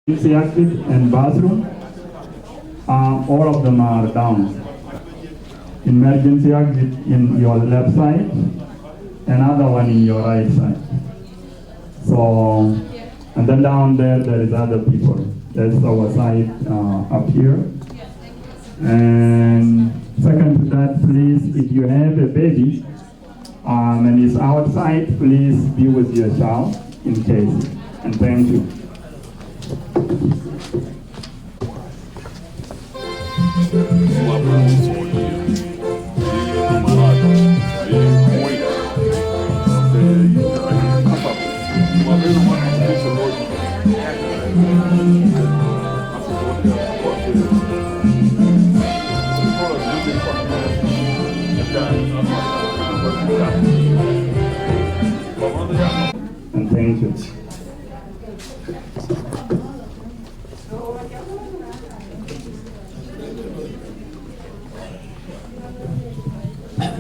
exit and bathroom. All of them are down. Emergency exit in your left side, another one in your right side. So, and then down there is other people. That's our side up here. And second to that, please, if you have a baby and it's outside, please be with your child in case. And thank you. And thank you.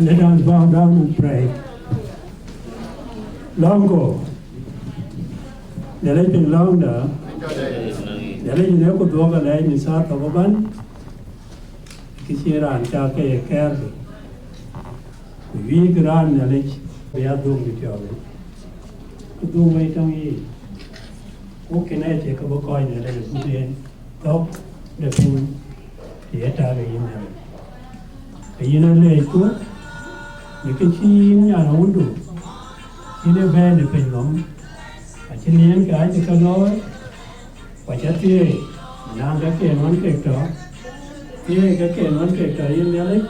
Let us bow down and pray. Long ago, the legend longer, the legend echo dog a line in South of Oban, Kishira and Chake Kerry. We grand the leg, we are doing with your way. To do wait on ye. Who can I take a coin and let it put in? Top the pin, the attack in there. A unit good. You can see in your window. In a van, the pendulum. A Chilean guy, the canoe. But at the end, now the can one character. Here, the can one character in the lake.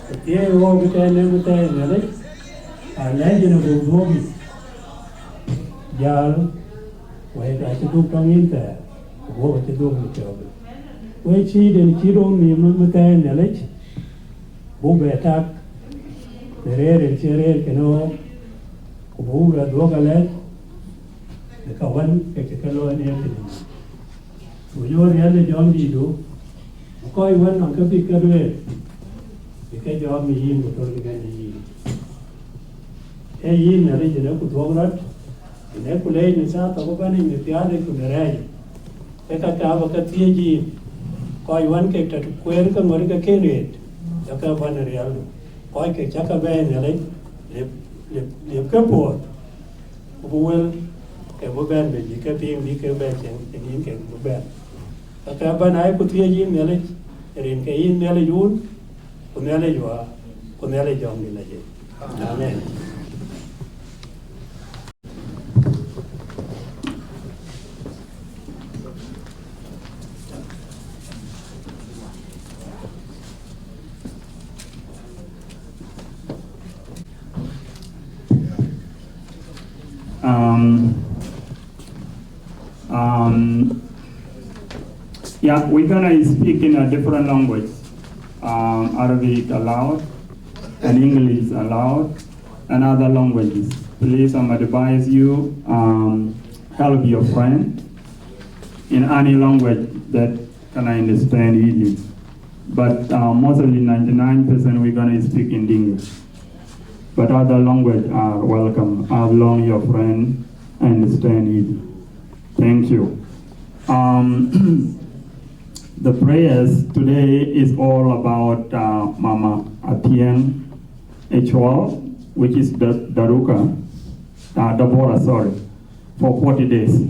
But here, walk with an everything in the lake. A legend of the movie. Yal, where I should do come in there. What to do with the job. Wait, see, then Kiro, me, in the lake. Bob attack. The rare and cherry canoe, who had walked the Kawan, Pekalo, and everything. So you really John do. Koi one on Kapi Karuel. You can job me in with all the Gandhi. A yin, a region could walk out, and Ekulate in South of opening the theatre to the rally. Take a Kavaka TG. Koi one cake to Querca Morica Kiriet. Jaka one real. Koi ke chaka bay ne le kapor buel ke bo ben be ji ke ping di ke be chen yin ke bo ben ta ban ai ku tie yin ne le rin ke yin ne le yun ku ne le ywa ku ne le jom ni le je amen. Yeah, we're gonna speak in a different language. Arabic allowed, and English allowed, and other languages. Please, advise you, help your friend in any language that can understand easily. But mostly 99% we're gonna speak in English. But other language are welcome, as long your friend understand it. Thank you. The prayers today is all about Mama Atieng Echwal, which is Dabora, for 40 days.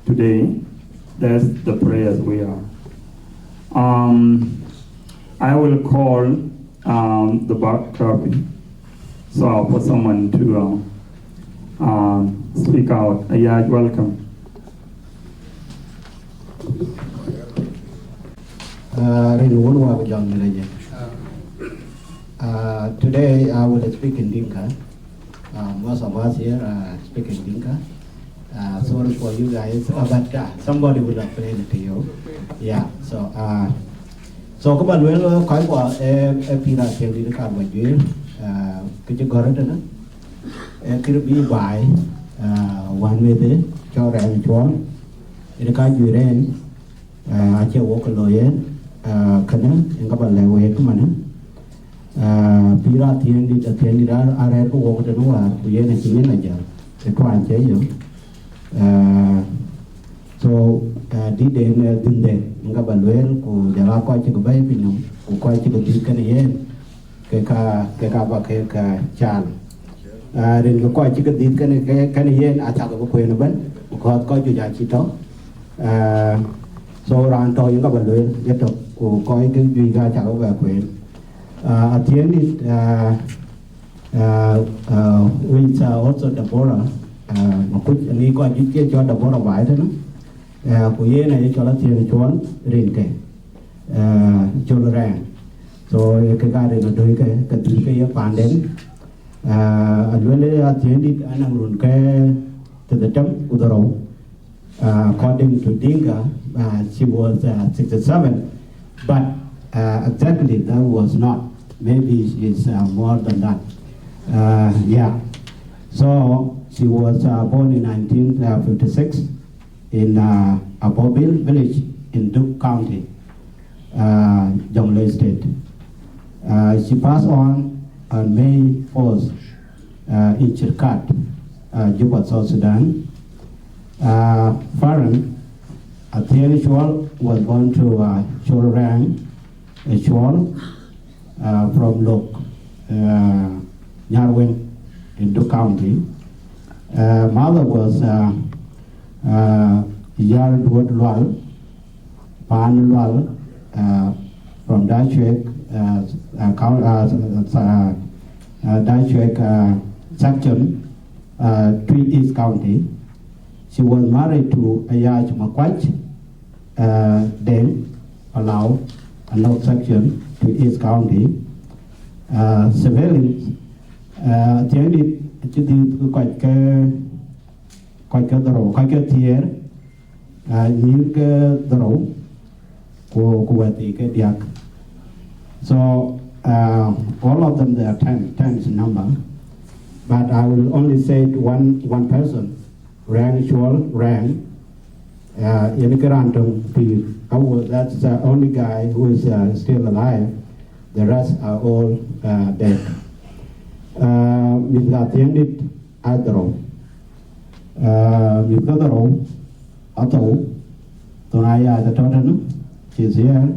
Today, that's the prayers we are. I will call the back copy. So for someone to speak out, yeah, welcome. Today I will speak in Dinka. Most of us here speak in Dinka. Sorry for you guys, but somebody will explain it to you. Yeah, so các bạn will coi qua pina theo đi cả một chuyến cái chỗ gọi đó cái bị bài hoàn về thế cho rẻ một chút để cái chuyện này chơi vô cái lối ấy cái này các bạn lại về cái mình pira thiên đi ra area của vô cái đó là tụi này chỉ biết là giờ cái quan chế rồi So di den dinde nga balwel ku jala ko ci ko bay pinum ku ko ci ko di kan yen ke ka ba ke ka chal rin ko ci ko di kan yen ata ko ko no ban ko ju ja ci to so ran to nga balwel yeto ku ko ke ju ga cha ko ba ko at the end with also Dabora Makuch ni ko ji ke cho Dabora bai thế nó của ye này cho nó tiền chuan rin ke cho nó ràng rồi cái này là đôi cái cái phản đến anh vừa lấy tiền đi anh đang luôn cái từ chấm của đầu according to Dinka she was 67 but exactly that was not maybe it's more than that yeah so she was born in 1956 in Abobil village in Duke County, Jonglei State. She passed on May 4th in Chirkat, Juba, South Sudan. Farron, Athiani Shual, was born to Cholrang Shual from Lok, Nyarweng in Duke County. Mother was Yardwood Lwal, Pan Lwal, from Dachwek, Dachwek section, Tweed East County. She was married to Ayaj Makuch, then Palau, another section, Tweed East County. Civilians, coi cái thier những cái đồ của cái diak so all of them they are 10 in number but I will only say one person Rang Shual Rang in cái random that's the only guy who is still alive, the rest are all dead. Mình là tiếng đi Adro we've got the role, Otto, Tonaya, the Totten, she's here,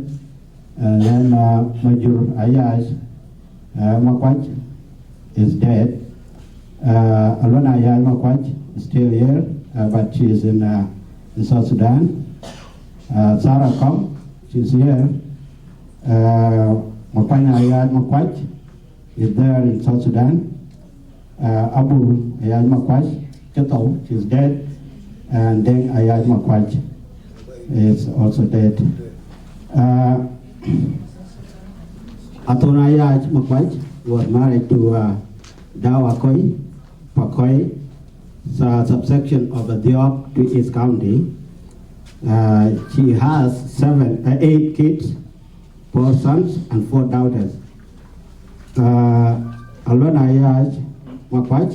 and then Major Ayaj, Makwach is dead. Alwana Ayaj Makwach is still here, but she is in South Sudan. Sarah Kom, she's here. Mapanya Ayaj Makwach is there in South Sudan. Abu Ayaj Makwach, Chato, she's dead, and then Ayaj Makwach is also dead. Atona Ayaj Makwach was married to Dawakoi, Pakoi, subsection of the Diok to East County. She has 8 kids, 4 sons and 4 daughters. Alwana Ayaj Makwach,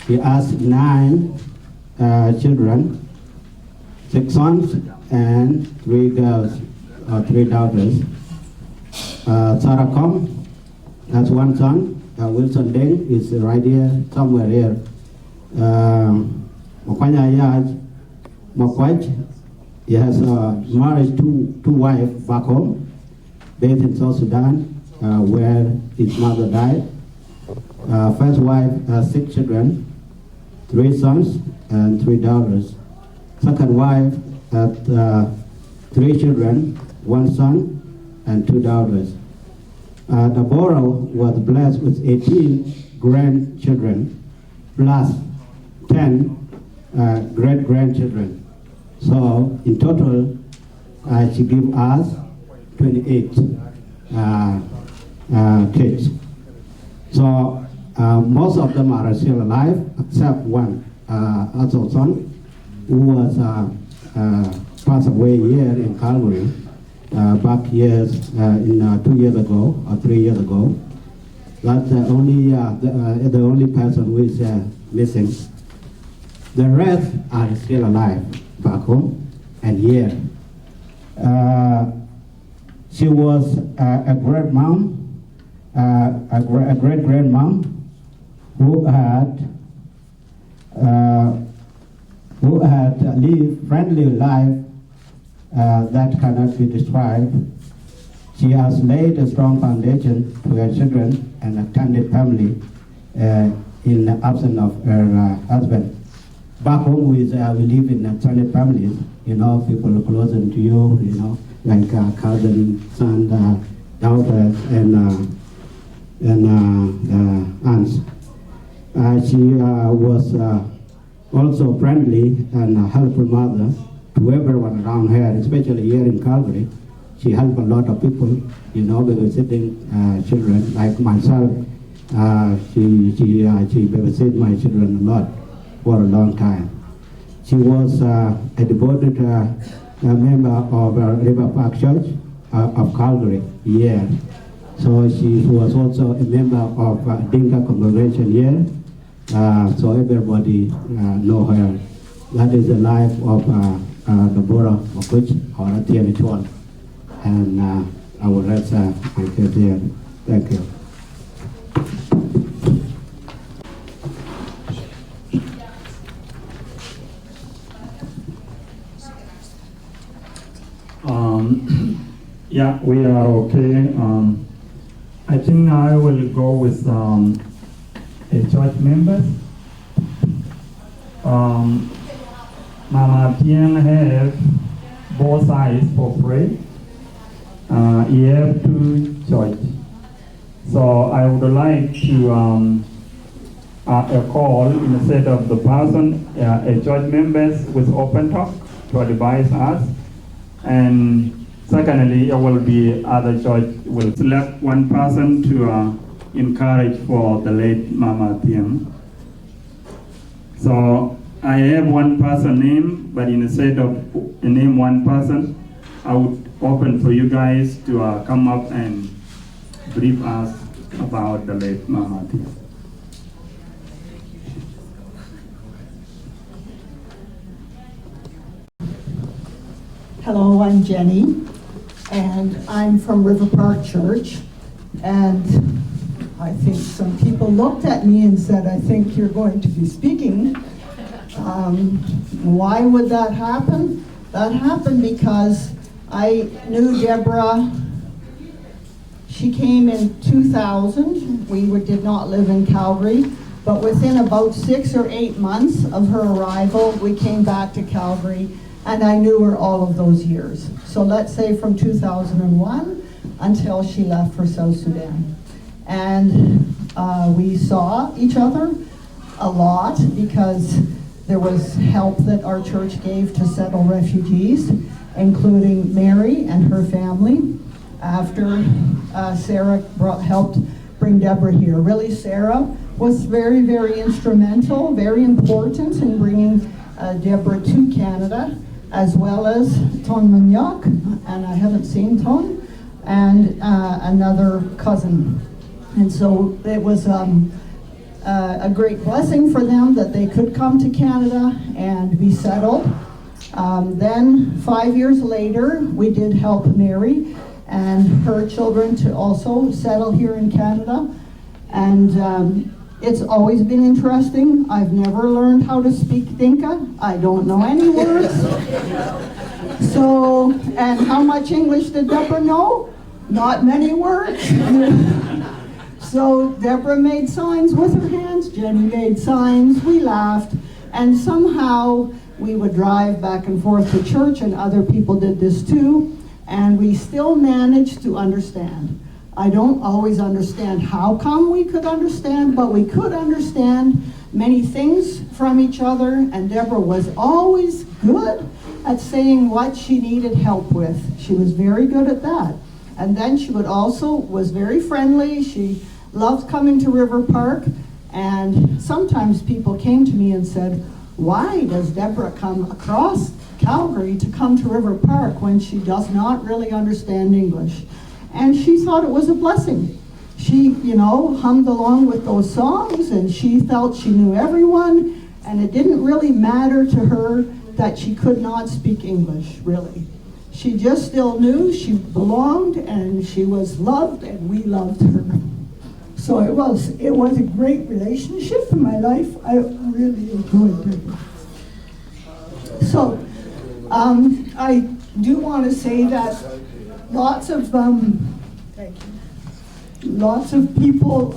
he has 9 children, 6 sons and 3 girls, or 3 daughters. Sarah Kom has 1 son, Wilson Deng is right here, somewhere here. Makwanya Ayaj Makwach, he has married two wives back home, based in South Sudan, where his mother died. First wife has 6 children, 3 sons and 3 daughters. Second wife had 3 children, 1 son and 2 daughters. Dabora was blessed with 18 grandchildren plus 10 great-grandchildren. So in total, she gave us 28 kids. So most of them are still alive, except one other son, who was passed away here in Calgary back years in 2 years ago or 3 years ago. That's the only person who is missing. The rest are still alive back home and here. She was a great mom, a great grandmom who had had lived friendly life that cannot be described. She has laid a strong foundation to her children and extended family in the absence of her husband. Back home, we live in extended families, people closer to you, like cousin, son, daughters, and aunts. She was also friendly and a helpful mother to everyone around her, especially here in Calgary. She helped a lot of people, babysitting children like myself. She babysitted my children a lot for a long time. She was a devoted member of River Park Church of Calgary. Yeah. So she was also a member of Dinka congregation here. So everybody know her. That is the life of Dabora, Makuch, or Atianichuan. And I will rest my case here. Thank you. Yeah, we are okay. I think I will go with a church members. Mama Tian have both sides for pray. He have two church. So I would like to a call instead of the person, a church members with open talk to advise us. And secondly, it will be other church will select one person to encourage for the late Mama Tian. So I have one person name, but instead of name one person, I would open for you guys to come up and brief us about the late Mama Tian. Hello, I'm Jenny, and I'm from River Park Church, and I think some people looked at me and said, I think you're going to be speaking. Why would that happen? That happened because I knew Dabora. She came in 2000. We did not live in Calgary, but within about 6 or 8 months of her arrival, we came back to Calgary. And I knew her all of those years. So let's say from 2001 until she left for South Sudan. And we saw each other a lot because there was help that our church gave to settle refugees, including Mary and her family, after Sarah helped bring Dabora here. Really, Sarah was very, very instrumental, very important in bringing Dabora to Canada, as well as Ton Munyak, and I haven't seen Ton, and another cousin. And so it was a great blessing for them that they could come to Canada and be settled. Then 5 years later, we did help Mary and her children to also settle here in Canada. And it's always been interesting. I've never learned how to speak Dinka. I don't know any words. So, and how much English did Dabora know? Not many words. So Dabora made signs with her hands, Jenny made signs, we laughed, and somehow we would drive back and forth to church, and other people did this too, and we still managed to understand. I don't always understand how come we could understand, but we could understand many things from each other, and Dabora was always good at saying what she needed help with. She was very good at that. And then she was very friendly. She loved coming to River Park, and sometimes people came to me and said, why does Dabora come across Calgary to come to River Park when she does not really understand English? And she thought it was a blessing. She, hummed along with those songs, and she felt she knew everyone, and it didn't really matter to her that she could not speak English, really. She just still knew she belonged, and she was loved, and we loved her. So it was a great relationship in my life. I really enjoyed it. So I do want to say that lots of people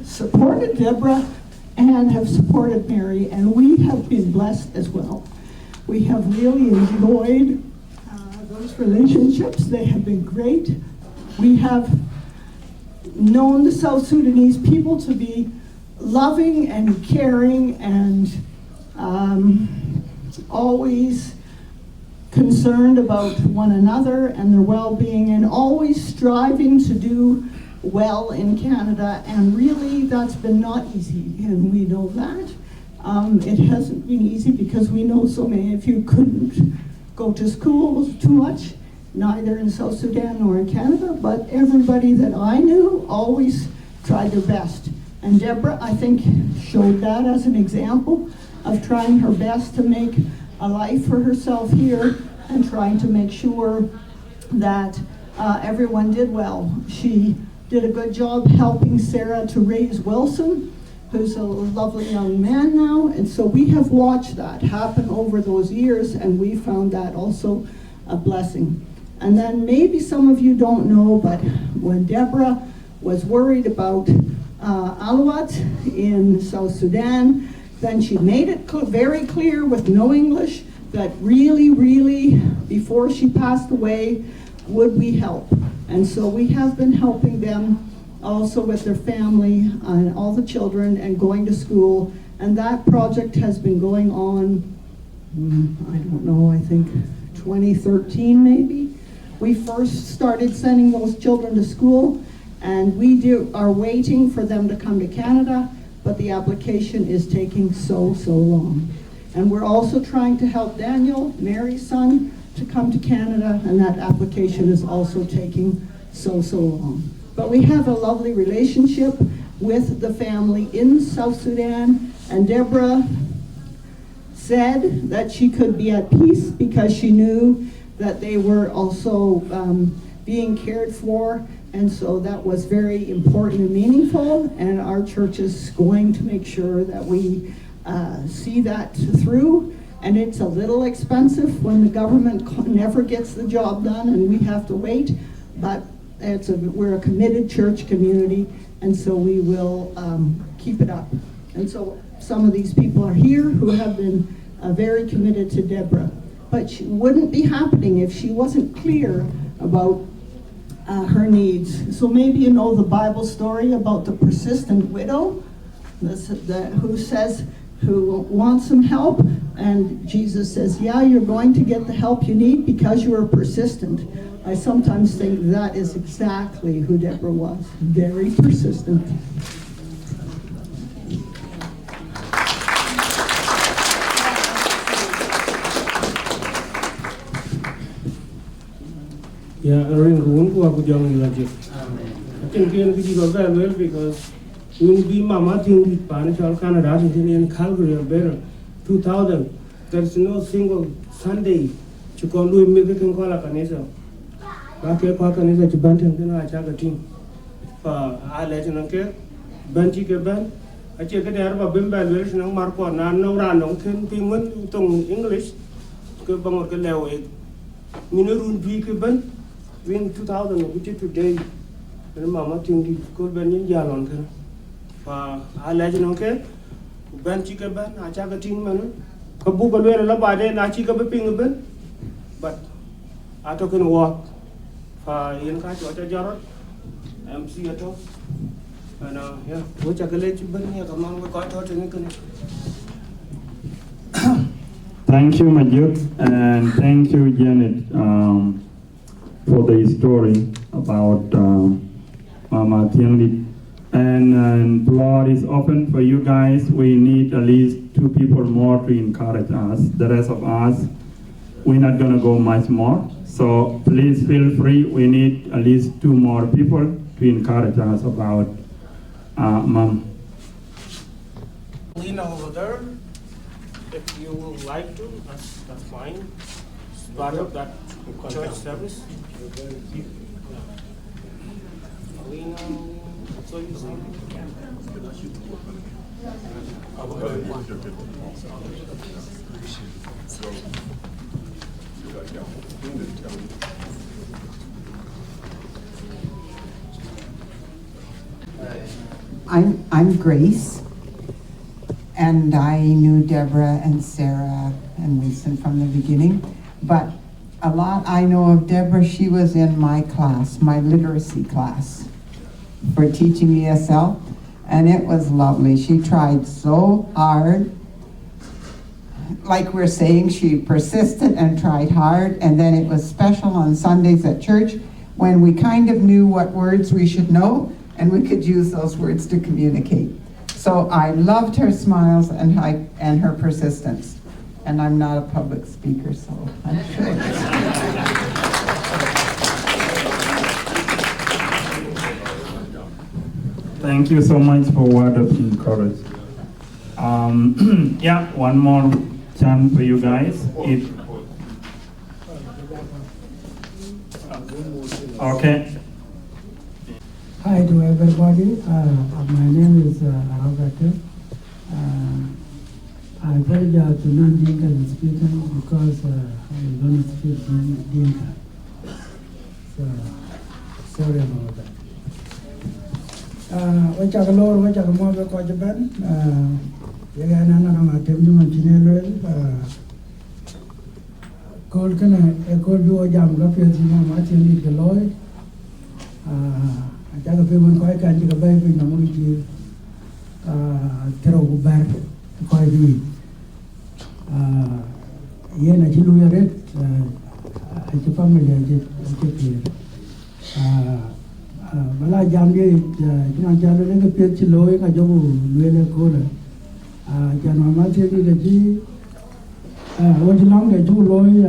supported Deborah and have supported Mary, and we have been blessed as well. We have really enjoyed those relationships. They have been great. We have known the South Sudanese people to be loving and caring and always concerned about one another and their well-being, and always striving to do well in Canada. And really, that's been not easy, and we know that. It hasn't been easy because we know so many of you couldn't go to school too much, neither in South Sudan nor in Canada, but everybody that I knew always tried their best. And Deborah, I think, showed that as an example of trying her best to make a life for herself here and trying to make sure that everyone did well. She did a good job helping Sarah to raise Wilson, who's a lovely young man now. And so we have watched that happen over those years, and we found that also a blessing. And then maybe some of you don't know, but when Deborah was worried about Awak in South Sudan, then she made it very clear with no English that really, before she passed away, would we help? And so we have been helping them also with their family and all the children and going to school. And that project has been going on, I don't know, I think 2013 maybe. We first started sending those children to school, and we are waiting for them to come to Canada, but the application is taking so long. And we're also trying to help Daniel, Mary's son, to come to Canada, and that application is also taking so long. But we have a lovely relationship with the family in South Sudan, and Deborah said that she could be at peace because she knew that they were also being cared for, and so that was very important and meaningful, and our church is going to make sure that we see that through. And it's a little expensive when the government never gets the job done and we have to wait, but we're a committed church community, and so we will keep it up. And so some of these people are here who have been very committed to Deborah, but she wouldn't be happening if she wasn't clear about her needs. So maybe you know the Bible story about the persistent widow who wants some help, and Jesus says, yeah, you're going to get the help you need because you are persistent. I sometimes think that is exactly who Deborah was, very persistent. Yeah, I think because we be mama thing Canada in Calgary or better 2000. There's no single Sunday to call Louis Mexican call a canisa. Bake Pakanisa to Bantam Dina Chagatin. I let an uncle, Banchika Ban. I check it out of Bimba version of Marco, no random can be one tongue English. Go Bangor Minurun Bikaban. In 2000, we did today, and Mamma think could be in Yalon. I legend okay, Ben Chikaban, I check a team man, Kabuka Labade, and I chick up a ping but I took in walk in Kachota Jarrod, MC at all. And yeah, which I can let you bring here, come on, we got out and Thank you, Majuk, and thank you, Janet, for the story about Mama Tianlit. And floor is open for you guys. We need at least 2 people more to encourage us. The rest of us, we're not gonna go much more. So please feel free. We need at least 2 more people to encourage us about Mom. Lena over there, if you would like to, that's fine. It's part of that church service. Lena, so you see. I'm Grace, and I knew Deborah and Sarah and Winston from the beginning, but a lot I know of Deborah, she was in my class, my literacy class for teaching ESL, and it was lovely. She tried so hard. Like we're saying, she persisted and tried hard, and then it was special on Sundays at church when we kind of knew what words we should know, and we could use those words to communicate. So I loved her smiles and her persistence. And I'm not a public speaker, so I'm sure. Thank you so much for word of encouragement. Yeah, one more chance for you guys. Okay. Hi to everybody. My name is Awak. I apologize to non-Dinka speakers because I don't speak Dinka. So, sorry about that. Wachakalor, wachakamobe kwa Japan. Yaga nana kama temju machinelo. Call kana call do jam ka pia sima mati ni keloy. Jaga pe mon koi kan jiga bay pe namu ji. Tero gubar koi bi. Yena chilu ya red. Aji family aji pia. Bala jam dia jangan jalan lagi pihak ciloi kan jauh luar kola. Jangan mati lagi lagi. Wajib lang dia jauh loi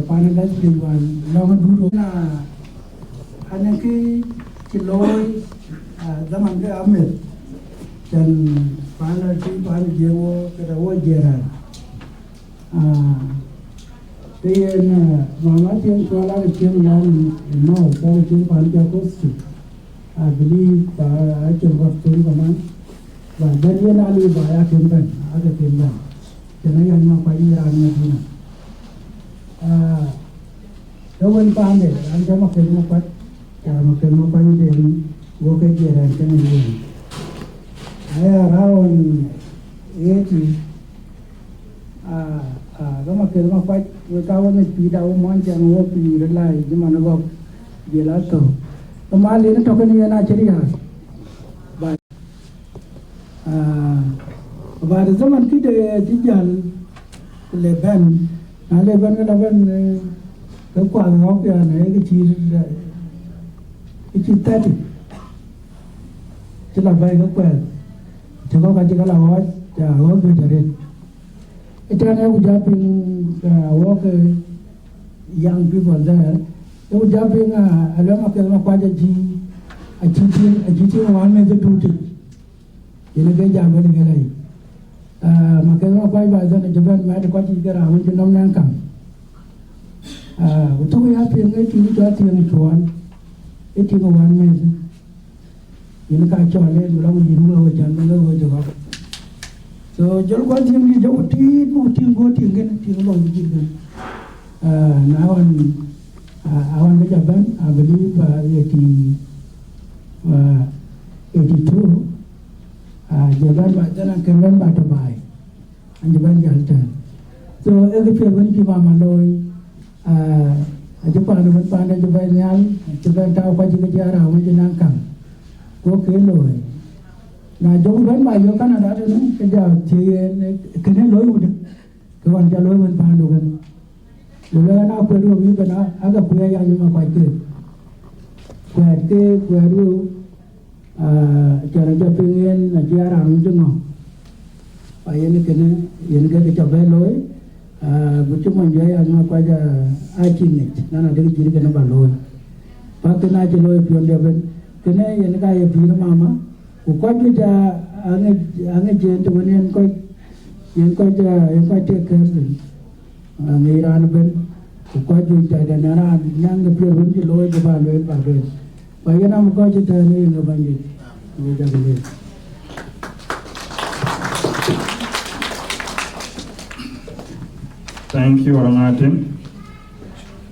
panen dah seribuan. Lang dulu na hanya ki ciloi zaman dia ambil dan panen jauh kedawa jeran. Dia mama tiang kuala tiang yang no kalau tiang panen jauh sih. I believe I can work through the man. But then when I live by a kimban, other kimban, then I am not quite around. No one found it. I'm going to come up, I'm going to find them, work again and come in. I around 80. Gama kelma fight with our speed, our month and work in the light, the man of Gelato. Kembali ni token ni nak ceri has. Pada zaman kita tinggal Leban, Leban kan Leban kekuat orang dia ni kecil tadi. Celah baik kekuat. Jika kaji kalau awak, awak berjalan. Itu kan aku japing awak young people there. Yo japing alam akel makwaja ji ajiti wan me tuti ina ge jabe le gelai makel makwai ba zan jaban ma de kwati gara hun jinom nan kam to ya pe ngai ti to ati ni tuan eti ko wan me ina ka chole lu lo yi lu lo jan me lo jo ba so jol kwati ni jo ti bu ti go ti ngen ti lo ji ngen now awan ke Japan, I believe 82. Japan jangan kemen batu bay, Japan jalan. So every film ni mama loy, Japan ni pandai Japan nyal, Japan tahu apa juga cara macam nangkang, ko keloy. Na jauh ban bay yo kan ada tu ni kerja cien, kena loy udah, kawan jaloi ban pandu kan. Lalu anak perlu ni kena agak kuya yang cuma pakai. Kuya dulu, cara japingin ajar orang jengo. Ayah ni kena kita cabai loy, bukan menjaya cuma pakai acing ni. Nana dia jadi kena baloi. Pakai nak loy pion dia ben, kena yang kaya pion mama. Ukoi kita ange jen tu ni yang kau take care ni. Ngiran ben ko ju ta da nara nang pe run ji loy de ba loy ba de ba yana mo ko ji ta ni no ban ji ni da ni Thank you, Rangatim.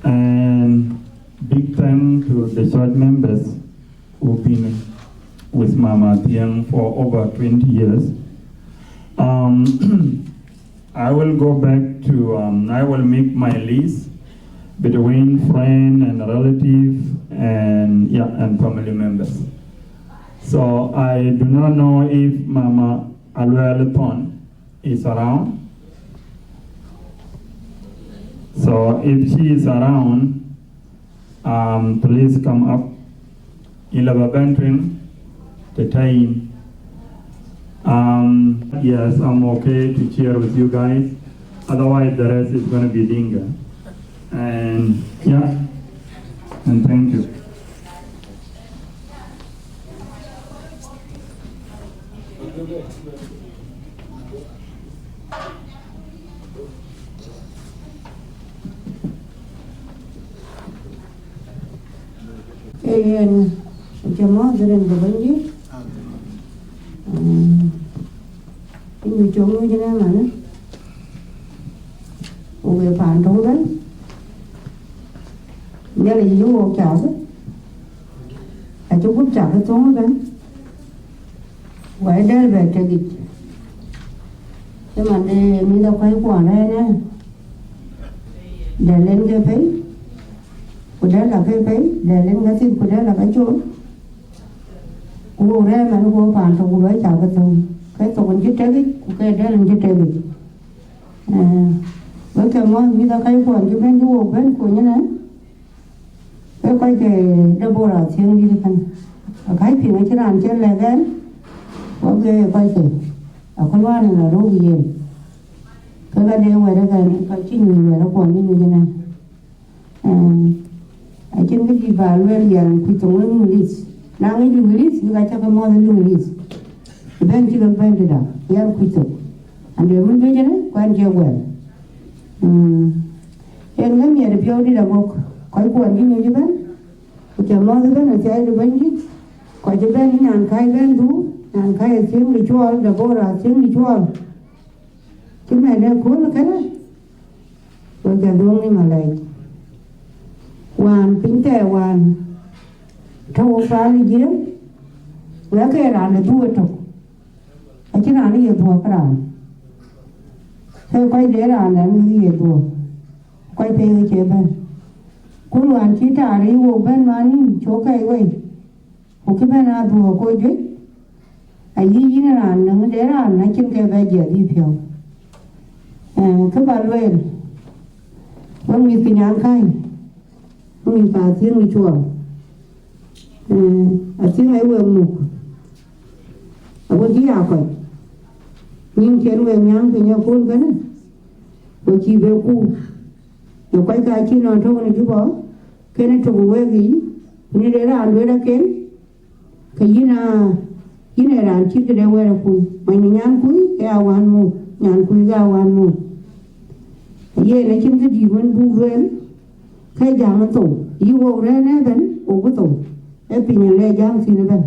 And big thank to the church members who've been with Mama Thiang for over 20 years. I will go back to, I will make my list between friend and relative and family members. So I do not know if Mama Alweleton is around. So if she is around, please come up. Ilaba Bentrin, the time. Yes, I'm okay to cheer with you guys. Otherwise, the rest is going to be Dinga. And and thank you. And Jama didn't go in. You chose me, man. We found all them. Nearly you walk out. I took a jacket on them. Why did I take it? The man they need a pipe one, the lender pay. Cô đó là cái để lên cái tin cô đó là cái chỗ cô ra mà nó cô phản thì cô nói chào cái tụng chết trái cái đó là chết trái với cái món như ta cái quần cho bên du bên của như này cái quay cái Dabora thiên đi kan cái phim cái làm trên là cái có cái quay cái ở con loa này là đâu gì cái đeo ngoài đó cái chỉ người ngoài nó quần như này I can get you value and put on release. Now, when you release, you got to have a more than release. The bench you can bend it up. You have quit up. And the women vision, quite your well. And let me at the beauty of work. Quite one, you know, you ben. Put your mother ben and say the bench. Quite a ben and Kai ben do. And Kai is sing ritual, Dabora sing ritual. Kim and their cool, can I? So they're doing my life. One pinte one thâu phá đi giếng lấy cái đàn để thua trục ở trên đàn này thua cái đàn theo quay để đàn này nó thua quay về cái chế bên cú loạn chỉ trả đi vô bên mà ní chỗ cái quay một cái bên nào thua coi chứ ai gì nó đàn nó để đàn nó trên cái về giờ đi phiêu các bạn về vẫnมีcái nhang khaiมีปลาเที่ยงมีช่วงเที่ยงไอ้เวงหมุกวันที่อยากไปยิ่งเขียนเวงยังเป็นยังคุ้นกันนะวันที่เวกูอย่าไปกายที่นอนทุกวันที่บอกแค่นั้นถูกเวกีนี่เดี๋ยวร้านเวลาเก็นก็ยินร้านชิดก็เดี๋ยวเวลาคุยไม่ในงานคุยแกเอาวันมุกงานคุยก็เอาวันมุกเย่ในชิ้นก็ดีมันบูเวลcái giang nó tủ, yêu vô ra nè bên, ô cái tủ, cái pin nhà lê giang xin nó bên,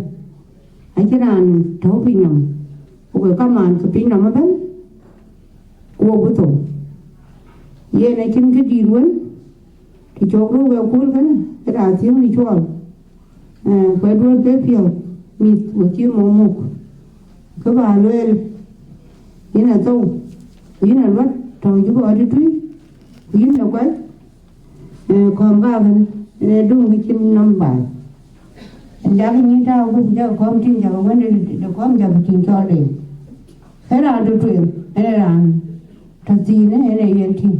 anh cái đàn thấu pin nằm, ô cái con màn cái pin nằm ở bên, ô cái tủ, ye này trên cái gì luôn, thì cho nó vào cuốn cái đàn tiếng đi cho, quay luôn cái phiêu, mịt của chiếc mỏ mục, cái bà lên, như là tủ, như là vắt, rồi chú bỏ đi truy, như là quay. Còn ba bên đúng cái chân năm bài anh đã cái như sao cũng cho con tin cho vấn đề được con cho tin cho đi thế là được chuyện thế là thật gì nữa thế này yên tin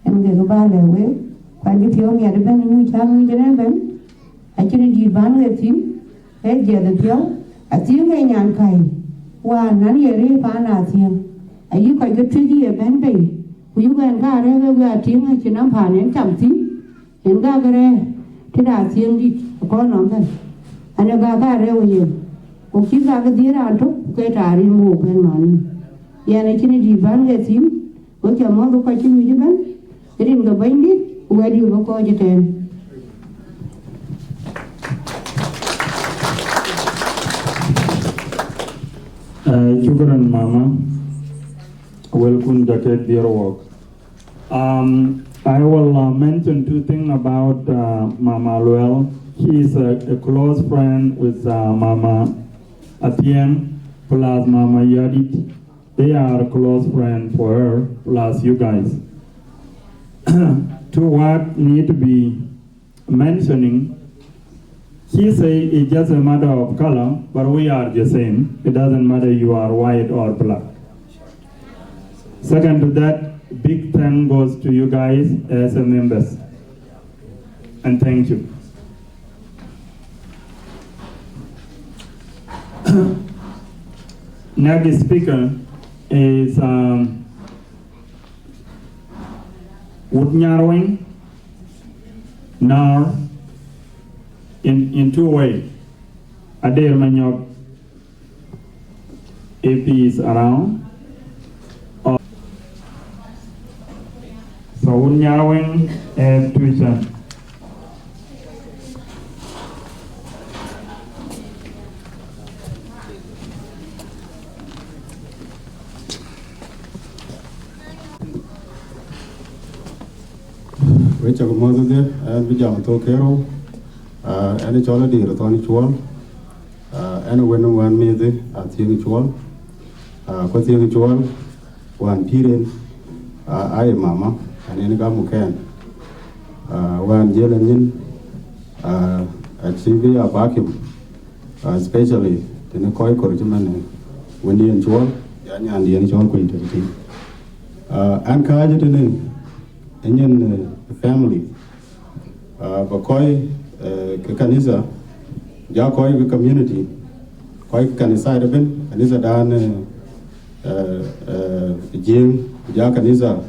anh người có ba lời với quan cái phiếu nhà được bên như cha như thế này bên anh cho nên gì bán người tím thế giờ được phiếu tiếng cái nhàn cày qua nắn giờ đi phá là tiền anh như coi cái thứ gì ở bên đây quý quen cả đấy cái tiếng hay chỉ nắm phản đến chậm tí hiện cả cái đấy thế là tiếng đi con nó thôi anh ấy cả đấy bây giờ cũng chỉ cả cái tiếng là thúc cái trà đi mua bên mà đi giờ này chỉ đi bán cái tiếng với chợ món tôi quay chừng như thế bán cái điểm cái bánh đi quay đi có coi cho tiền Children, Mama, welcome to their work. I will mention two things about Mama Luel. She is a close friend with Mama Atieng plus Mama Yadit. They are a close friend for her plus you guys. Two words need to be mentioning. She say it's just a matter of color, but we are the same. It doesn't matter you are white or black. Second to that, big thank goes to you guys as a members. And thank you. Next speaker is Woodnyarwing. Now, in two ways. Adair Manyok AP is around. So Woodnyarwing and Twitter. Which of mother there, and we jump to Kero, and it's already a Tony Chuan, and when one made it at the Chuan, because the Chuan, one period, I am Mama, and in a Gamukan, one Jelen, at CV, a vacuum, especially in a Koi Korjaman, when the Chuan, and the Chuan Queen to the team. And Kaja to Indian family, Bakoi, Kanisa, Jakoi community, Koi Kanisa Rabin, Kanisa Dan, Jim, Jakanisa,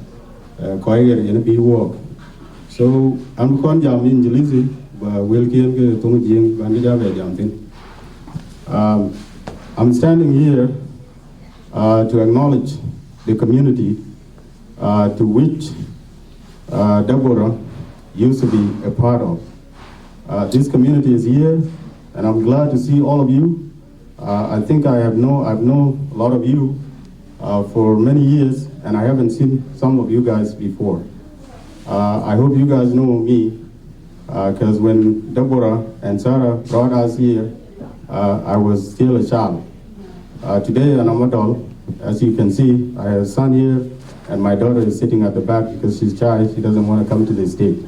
Koi in a bee walk. So I'm going to in Jelizi, but we'll kill Tung Jim, Vanija Jamtin. I'm standing here to acknowledge the community to which Dabora used to be a part of. This community is here, and I'm glad to see all of you. I think I've known a lot of you for many years, and I haven't seen some of you guys before. I hope you guys know me, because when Dabora and Sarah brought us here, I was still a child. Today, I'm an adult. As you can see, I have a son here, and my daughter is sitting at the back because she's shy. She doesn't want to come to the stage.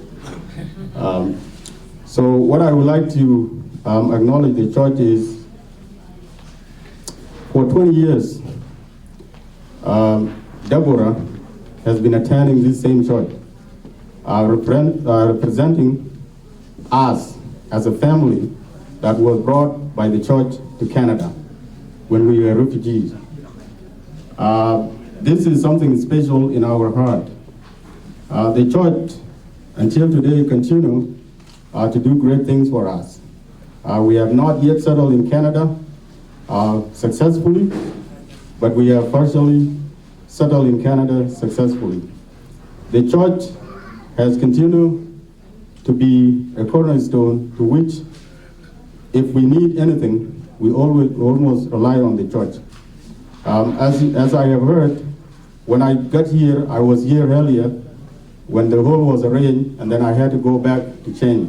So what I would like to acknowledge the church is, for 20 years, Dabora has been attending this same church, representing us as a family that was brought by the church to Canada when we were refugees. This is something special in our heart. The church, until today, continue to do great things for us. We have not yet settled in Canada successfully, but we have partially settled in Canada successfully. The church has continued to be a cornerstone to which, if we need anything, we almost rely on the church. As I have heard, when I got here, I was here earlier when the hall was arranged, and then I had to go back to change.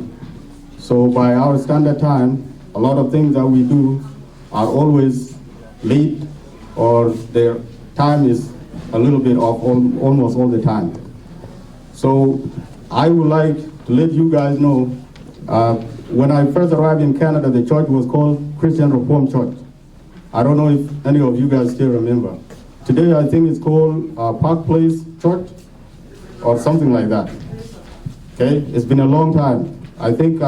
So by our standard time, a lot of things that we do are always late, or their time is a little bit off almost all the time. So I would like to let you guys know, when I first arrived in Canada, the church was called Christian Reformed Church. I don't know if any of you guys still remember. Today, I think it's called Park Place Church or something like that. Okay, it's been a long time. I think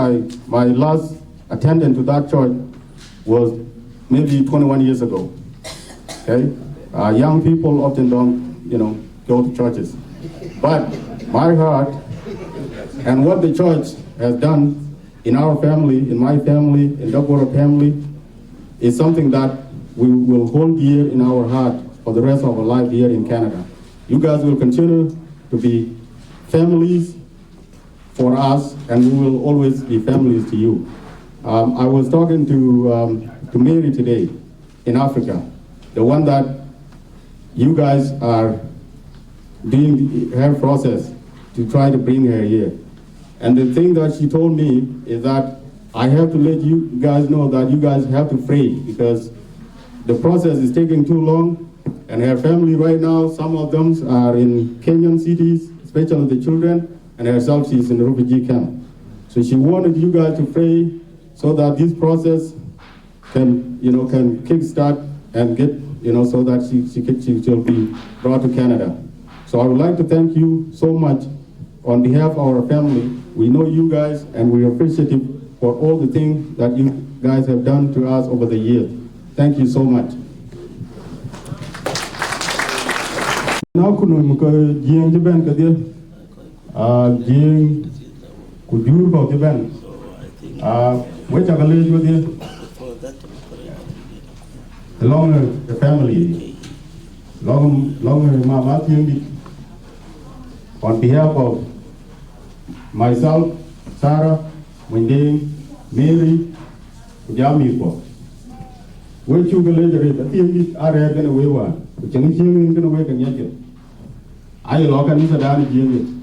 my last attendance to that church was maybe 21 years ago. Okay, young people often don't, go to churches. But my heart and what the church has done in our family, in my family, in the Dabora family, is something that we will hold dear in our heart for the rest of our life here in Canada. You guys will continue to be families for us, and we will always be families to you. I was talking to Mary today in Africa, the one that you guys are doing her process to try to bring her here. And the thing that she told me is that I have to let you guys know that you guys have to pray because the process is taking too long. And her family right now, some of them are in Kenyan cities, especially the children, and herself, she's in the refugee camp. So she wanted you guys to pray so that this process can kickstart and get, so that she'll be brought to Canada. So I would like to thank you so much on behalf of our family. We know you guys, and we are appreciative for all the things that you guys have done to us over the years. Thank you so much. Now, jing jaban kadia, jing kujur kau jaban, which are the along the family, long mama on behalf of myself, Sarah, Wendy, Mary, Jamipo. Which you can later read, the are going away one, which is going to wake and yet. I lock and Mr. Danny Jimmy.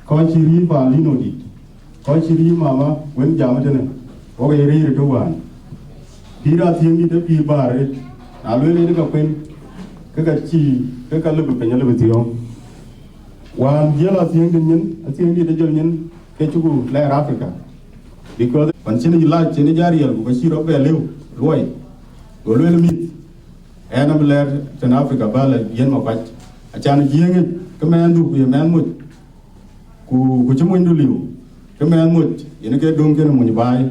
Conchiri Palino did. Conchiri Mama went Jamadan, or a read to one. Pira Timmy the P bar it. I will let a pen, Kakachi, Kakalup Penality. One yellow thing, a thing the Junior, Kechugu, Lair Africa. Because when Chinny like Chinijarial, was she up a little, Roy, will meet. And I'm led to Africa, Ballad, Yenma. A Chan Jing, command to be a man would. Could you win to live? Command would, in a get don't get him when you buy.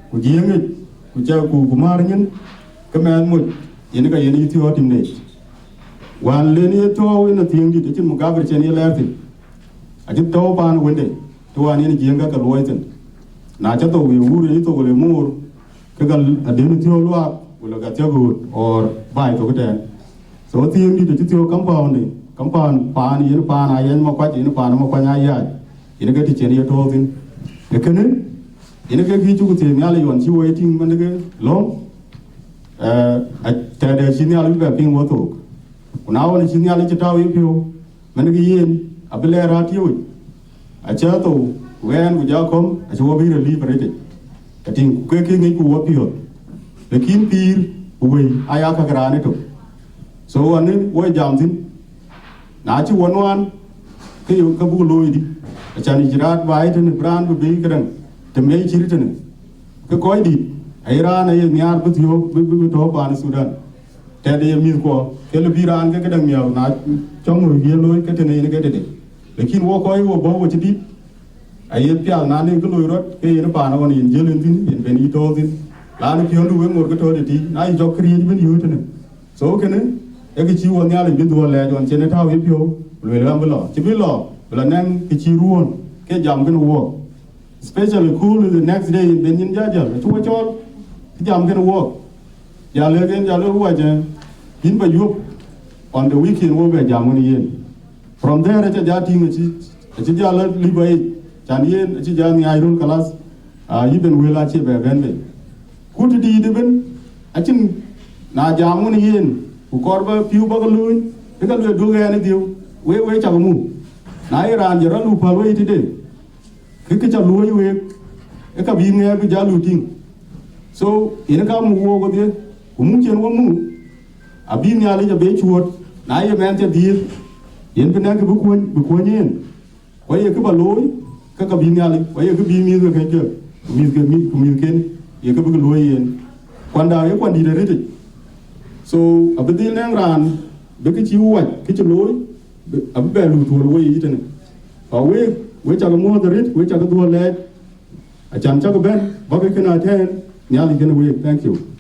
Could you it? Could you go Marian? Command would, in a guy any to autumnate. One linear tow in a thing did Mugabe any Latin. I did tow upon window to one in Jinga Loyton. Nachato, we would eat over a more. Kagal a dinner to lock will get your good or buy to get. So the thing did the compound pan in pan, I am quite in a panama yard. In a get a cherry told him. The canoe in a get you with a nally on you waiting when again long. I tell the senior being what oak. Now on a senior tower you, Menagain, a belair at you. A chato, when would you come, as you will be liberated. I think quaking it would appear. The king peer, away, Ayaka granito. So, and then, why Johnson? Nachi one, Kayu Kabu Loidi, a Chinese rat white and a brand of bacon, the May Chiritan. Kordit, Iran, I am near with you, we talk on Sudan. Teddy Milko, Kelabira and Kakadamia, not Chong Yellow, Katana, get it. The king walk away over what you did. I have Pial Nani Gulurot, Kay in a Pano in Jillinton, in Benito, Lana Pion to win or Gatority, now you joke creative in So can it? If you want to be the lad on Senator Wipio, will Ambula, Chibilo, Blanang, Pichiruan, Kajam can walk. Especially cool the next day in Benin Jaja, to watch all, Jam can walk. Jalagan Jalawajan, in by you on the weekend over Jamuni. From there, at a Jatin, a Chijala Libai, Chanian, a Chijani Iron Kalas, even will achieve a vendor. Could it even? I think Najamuni. Corba, few bagaloon, because we do anything, we wait a move. Naira and Jeralu Palway today. Cricket a Louis way, a cabin every jaluting. So, in a come over there, Umuki one move. A bean yali a beach word, Naya Manta deal, in Penaka Bukwanian. Why you could a loy, Kakabin yali, why you could be music, communicate, you could be loy. Quanda, you want to read it. So, a bit in ran, because you what, kitchen loy, a bellu to a way eaten. Away, which are more the rich, which are the door led, a chanchaka ben, Bobby can attend, nearly get away. Thank you.